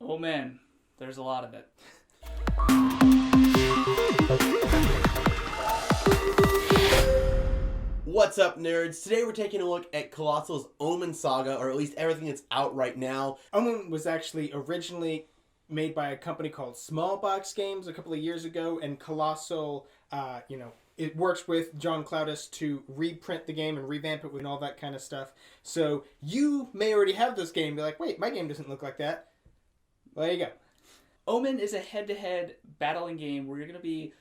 Omen. There's a lot of it. What's up, nerds? Today we're taking a look at Colossal's Omen saga, or at least everything that's out right now. Omen was actually originally made by a company called Smallbox Games a couple of years ago, and Colossal, it works with John Cloudis to reprint the game and revamp it with all that kind of stuff. So you may already have this game. Be like, wait, my game doesn't look like that. Well, there you go. Omen is a head-to-head battling game where you're going to be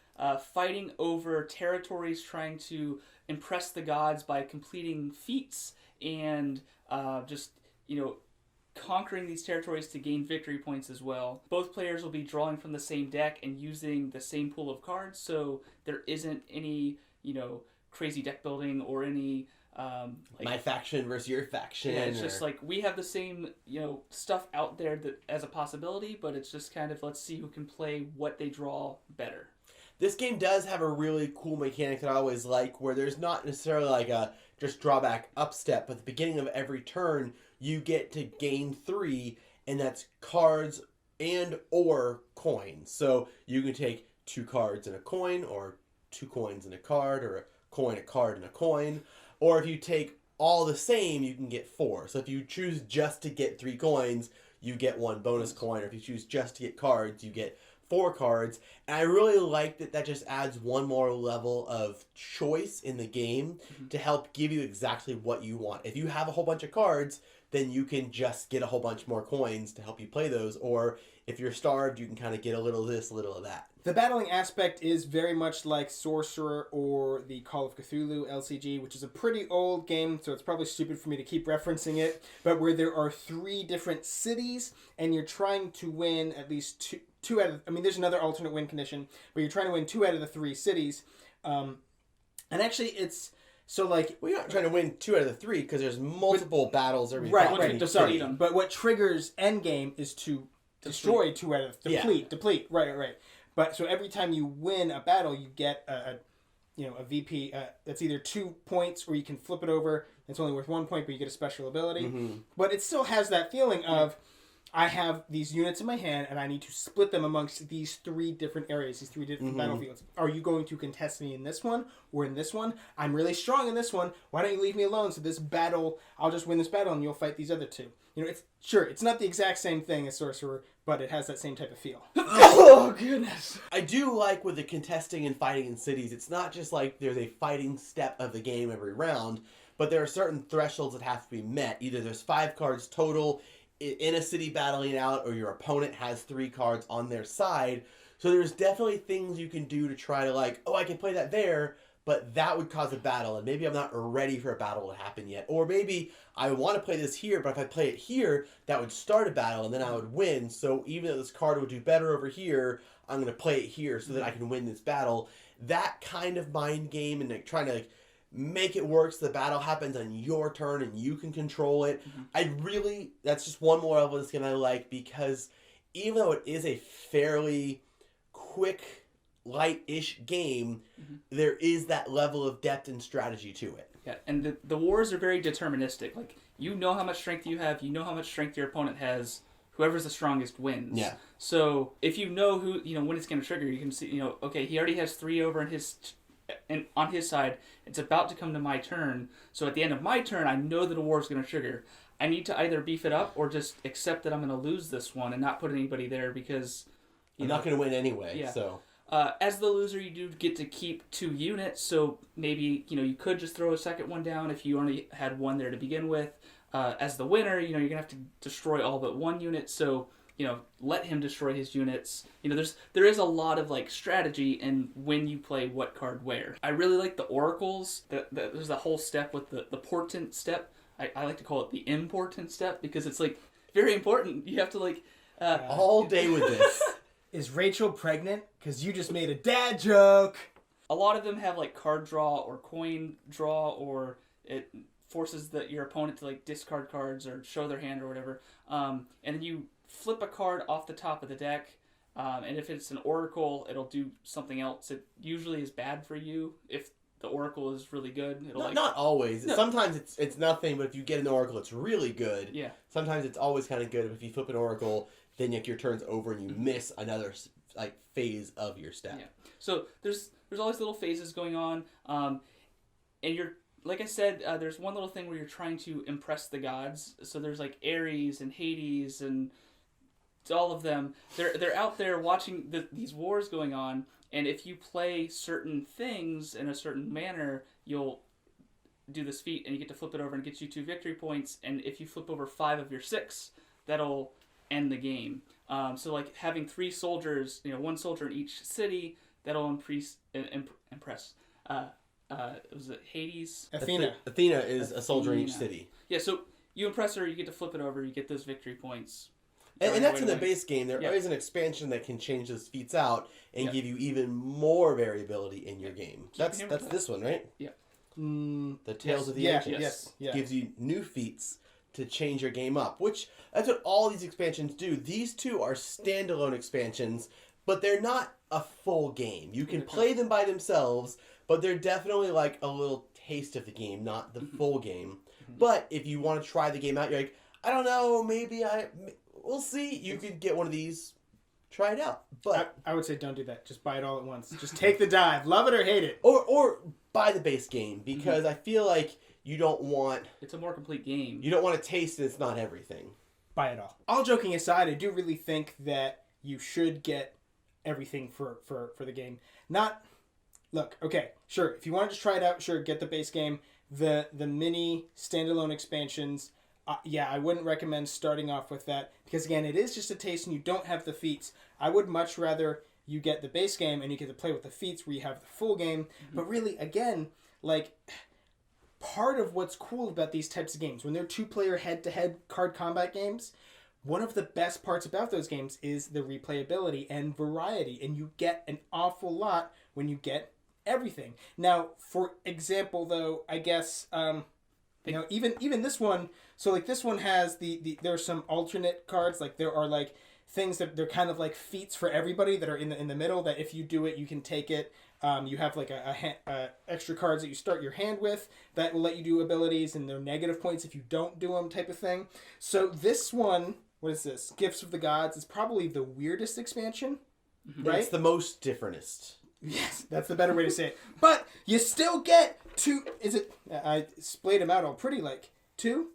fighting over territories, trying to impress the gods by completing feats and conquering these territories to gain victory points as well. Both players will be drawing from the same deck and using the same pool of cards, so there isn't any, crazy deck building or any my faction versus your faction. Yeah, it's just like we have the same, stuff out there that as a possibility, but it's just kind of let's see who can play what they draw better. This game does have a really cool mechanic that I always like, where there's not necessarily like a just drawback upstep, but at the beginning of every turn, you get to gain 3, and that's cards and or coins. So you can take 2 cards and a coin, or 2 coins and a card, or a card, and a coin. Or if you take all the same, you can get 4. So if you choose just to get 3 coins, you get 1 bonus coin. Or if you choose just to get cards, you get 4 cards. And I really like that just adds one more level of choice in the game to help give you exactly what you want. If you have a whole bunch of cards, then you can just get a whole bunch more coins to help you play those. Or if you're starved, you can kind of get a little of this, a little of that. The battling aspect is very much like Sorcerer or the Call of Cthulhu LCG, which is a pretty old game, so it's probably stupid for me to keep referencing it, but where there are 3 different cities, and you're trying to win at least two out of... I mean, there's another alternate win condition, but you're trying to win 2 out of the 3 cities. And actually, it's... So, like... Well, you're not trying to win 2 out of the 3, because there's multiple battles every Right. Sorry. But what triggers endgame is to destroy 2 out of... Deplete. Right. But so every time you win a battle, you get a VP that's either 2 points, or you can flip it over. It's only worth 1 point, but you get a special ability. Mm-hmm. But it still has that feeling of, I have these units in my hand, and I need to split them amongst these 3 different areas, these 3 different battlefields. Are you going to contest me in this one or in this one? I'm really strong in this one. Why don't you leave me alone? So this battle, I'll just win this battle, and you'll fight these other 2. It's not the exact same thing as Sorcerer, but it has that same type of feel. Oh, goodness. I do like with the contesting and fighting in cities, it's not just like there's a fighting step of the game every round, but there are certain thresholds that have to be met. Either there's 5 cards total in a city battling out, or your opponent has 3 cards on their side. So there's definitely things you can do to try to I can play that there, but that would cause a battle, and maybe I'm not ready for a battle to happen yet. Or maybe I want to play this here, but if I play it here, that would start a battle, and then I would win. So even though this card would do better over here, I'm going to play it here so that I can win this battle. That kind of mind game and trying to make it work so the battle happens on your turn and you can control it. That's just one more level of this game I like, because even though it is a fairly quick, light-ish game, there is that level of depth and strategy to it. Yeah, and the wars are very deterministic. Like, you know how much strength you have, you know how much strength your opponent has. Whoever's the strongest wins. Yeah. So if you know who, when it's going to trigger, you can see, okay, he already has 3 over on his side. It's about to come to my turn. So at the end of my turn, I know that a war is going to trigger. I need to either beef it up or just accept that I'm going to lose this one and not put anybody there because I'm not going to win anyway. Yeah. So. As the loser, you do get to keep 2 units, so maybe, you could just throw a second one down if you only had 1 there to begin with. As the winner, you're going to have to destroy all but 1 unit, so, let him destroy his units. There is a lot of, strategy in when you play what card where. I really like the oracles. There's the whole step with the portent step. I like to call it the important step, because it's, very important. You have to, all day with this. Is Rachel pregnant? Because you just made a dad joke. A lot of them have card draw or coin draw, or it forces your opponent to discard cards or show their hand or whatever. And then you flip a card off the top of the deck, and if it's an oracle, it'll do something else. It usually is bad for you if the Oracle is really good. It'll Not always. No. Sometimes it's nothing, but if you get an Oracle, it's really good. Yeah. Sometimes it's always kind of good. If you flip an Oracle, then like, your turn's over and you miss another like phase of your step. Yeah. So there's always little phases going on, and you're like I said, there's one little thing where you're trying to impress the gods. So there's like Ares and Hades and all of them. They're out there watching these wars going on, and if you play certain things in a certain manner, you'll do this feat, and you get to flip it over and get you 2 victory points. And if you flip over 5 of your 6, that'll end the game. So like having 3 soldiers, 1 soldier in each city, that'll impress. Was it Hades? Athena. Athena is a soldier in each Athena. city. Yeah, so you impress her, you get to flip it over, you get those victory points. And that's in the base game. There Yeah. is an expansion that can change those feats out and Yeah. give you even more variability in your game. That's hammer- this one, right? Yeah. The Tales of the Yeah, Ancients. yes, yeah. Gives you new feats to change your game up, which that's what all these expansions do. These 2 are standalone expansions, but they're not a full game. You can play them by themselves, but they're definitely like a little taste of the game, not the full game. But if you want to try the game out, you're like, I don't know, we'll see. You could get one of these, try it out. But I would say don't do that. Just buy it all at once. Just take the dive. Love it or hate it. or buy the base game, because I feel like you don't want It's a more complete game. to taste it. It's not everything. Buy it all. All joking aside, I do really think that you should get everything for the game. Look, okay, sure. If you want to just try it out, sure, get the base game. The mini standalone expansions, yeah, I wouldn't recommend starting off with that, because again, it is just a taste and you don't have the feats. I would much rather you get the base game and you get to play with the feats where you have the full game. But really, again, like, part of what's cool about these types of games, when they're 2-player head-to-head card combat games, one of the best parts about those games is the replayability and variety, and you get an awful lot when you get everything. Now, for example, though, I guess even this one. So like this one has there are some alternate cards. Like there are like things that they're kind of like feats for everybody that are in the middle. That if you do it, you can take it. You have like a extra cards that you start your hand with that will let you do abilities, and they're negative points if you don't do them, type of thing. So this one, what is this? Gifts of the Gods is probably the weirdest expansion, right? It's the most differentest. Yes, that's the better way to say it. But you still get 2. I splayed them out all pretty, like 2.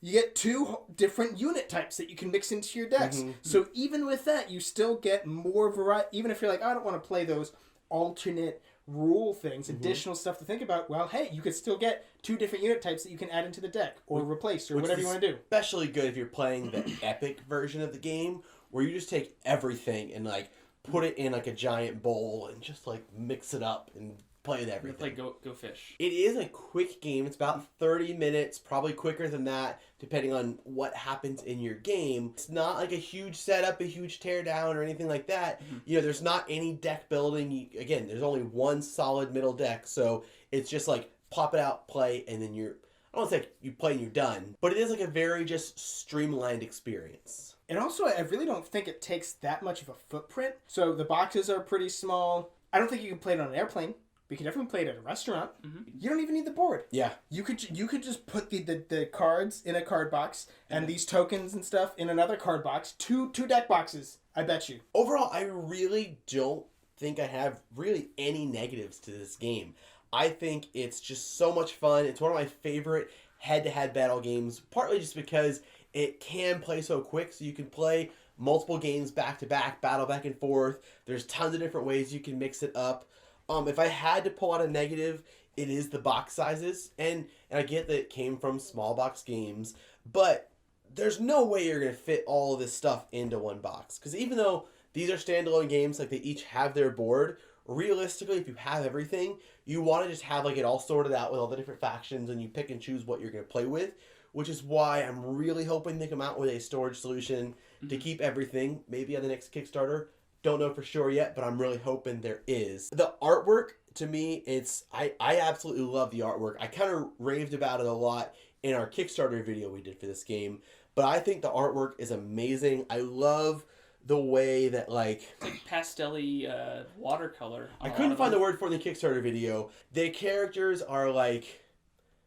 You get 2 different unit types that you can mix into your decks. So even with that, you still get more variety. Even if you're like, I don't want to play those alternate rule things, additional stuff to think about. Well, hey, you could still get 2 different unit types that you can add into the deck or replace or whatever you want to do. Especially good if you're playing the epic version of the game, where you just take everything and like put it in like a giant bowl and just like mix it up and play with everything. Play Go Fish. It is a quick game. It's about 30 minutes, probably quicker than that, depending on what happens in your game. It's not like a huge setup, a huge teardown, or anything like that. There's not any deck building. Again, there's only one solid middle deck, so it's just like pop it out, play, and then I don't want to say you play and you're done, but it is like a very just streamlined experience. And also, I really don't think it takes that much of a footprint. So the boxes are pretty small. I don't think you can play it on an airplane. We can definitely play it at a restaurant. You don't even need the board. Yeah. You could just put the cards in a card box and these tokens and stuff in another card box. Two deck boxes, I bet you. Overall, I really don't think I have really any negatives to this game. I think it's just so much fun. It's one of my favorite head-to-head battle games, partly just because it can play so quick, so you can play multiple games back-to-back, battle back and forth. There's tons of different ways you can mix it up. If I had to pull out a negative, it is the box sizes. And I get that it came from small box games, but there's no way you're going to fit all of this stuff into one box. Because even though these are standalone games, like they each have their board, realistically, if you have everything, you want to just have like it all sorted out with all the different factions, and you pick and choose what you're going to play with, which is why I'm really hoping they come out with a storage solution to keep everything, maybe on the next Kickstarter. Don't know for sure yet, but I'm really hoping there is. The artwork, to me, I absolutely love the artwork. I kind of raved about it a lot in our Kickstarter video we did for this game, but I think the artwork is amazing. I love the way that like It's like pastel-y watercolor. I couldn't find the word for it in the Kickstarter video. The characters are like,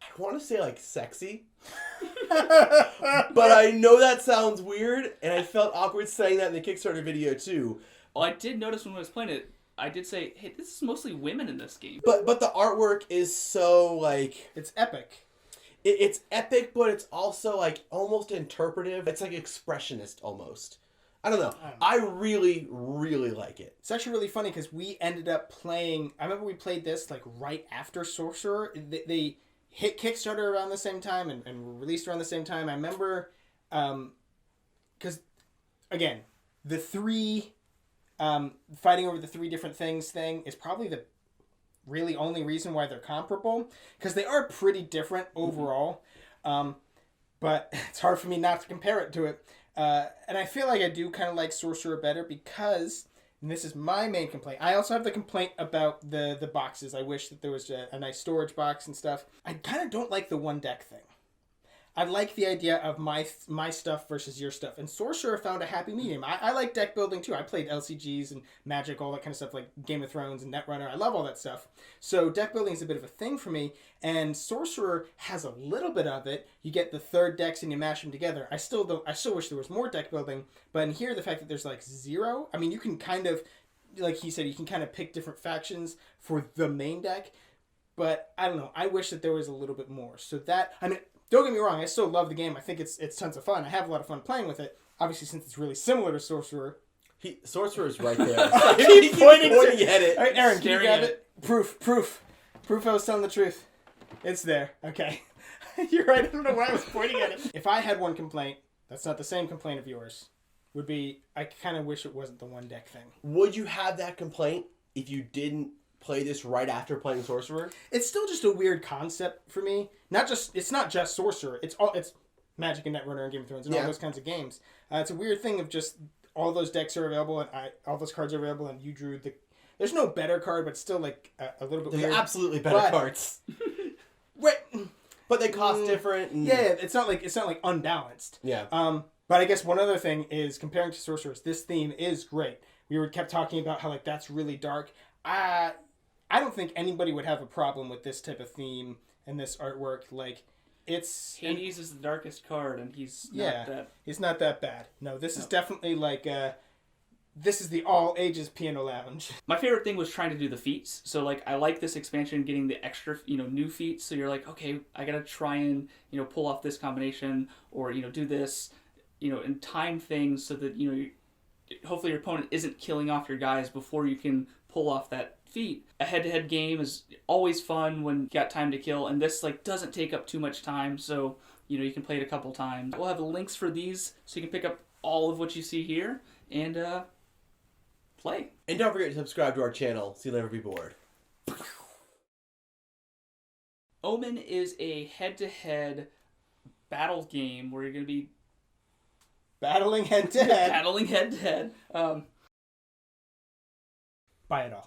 I want to say like sexy. But I know that sounds weird, and I felt awkward saying that in the Kickstarter video too. Well, I did notice when I was playing it, I did say, hey, this is mostly women in this game. But the artwork is so like It's epic. it's epic, but it's also like almost interpretive. It's like expressionist almost. I don't know. I really, really like it. It's actually really funny because we ended up playing. I remember we played this like right after Sorcerer. They hit Kickstarter around the same time and were released around the same time. I remember, because again, the three fighting over the three different things thing is probably the really only reason why they're comparable, because they are pretty different overall. But it's hard for me not to compare it to it. And I feel like I do kind of like Sorcerer better because, and this is my main complaint, I also have the complaint about the boxes. I wish that there was a nice storage box and stuff. I kind of don't like the one deck thing. I like the idea of my stuff versus your stuff. And Sorcerer found a happy medium. I like deck building too. I played LCGs and Magic, all that kind of stuff, like Game of Thrones and Netrunner. I love all that stuff. So deck building is a bit of a thing for me. And Sorcerer has a little bit of it. You get the third decks and you mash them together. I still wish there was more deck building. But in here, the fact that there's like zero, I mean, you can kind of, like he said, you can kind of pick different factions for the main deck. But I don't know. I wish that there was a little bit more. So that, I mean, don't get me wrong, I still love the game. I think it's tons of fun. I have a lot of fun playing with it. Obviously, since it's really similar to Sorcerer. Sorcerer's right there. Keep pointing at it. All right, Aaron, can you Staring grab at it? Proof I was telling the truth. It's there. Okay. You're right. I don't know why I was pointing at it. If I had one complaint, that's not the same complaint of yours, would be I kind of wish it wasn't the one deck thing. Would you have that complaint if you didn't play this right after playing Sorcerer? It's still just a weird concept for me. It's not just Sorcerer. It's Magic and Netrunner and Game of Thrones and all those kinds of games. It's a weird thing of just all those decks are available and all those cards are available and you drew the. There's no better card, but still like a little bit There's weird. absolutely better cards. Wait, But they cost different. And... Yeah, it's not like unbalanced. Yeah. But I guess one other thing is comparing to Sorcerers, this theme is great. We kept talking about how like that's really dark. I don't think anybody would have a problem with this type of theme and this artwork. Like, it's Hades is the darkest card, and he's not that. It's not that bad. No, this is definitely like this is the all ages piano lounge. My favorite thing was trying to do the feats. So like I like this expansion, getting the extra new feats. So you're like, okay, I gotta try and pull off this combination or do this, and time things so that hopefully your opponent isn't killing off your guys before you can pull off that feat. A head-to-head game is always fun when you got time to kill, and this like doesn't take up too much time, so you can play it a couple times. We'll have links for these so you can pick up all of what you see here and play. And don't forget to subscribe to our channel so you'll never be bored. Omen is a head-to-head battle game where you're going to be Battling head to head. battling head-to-head. Buy it all.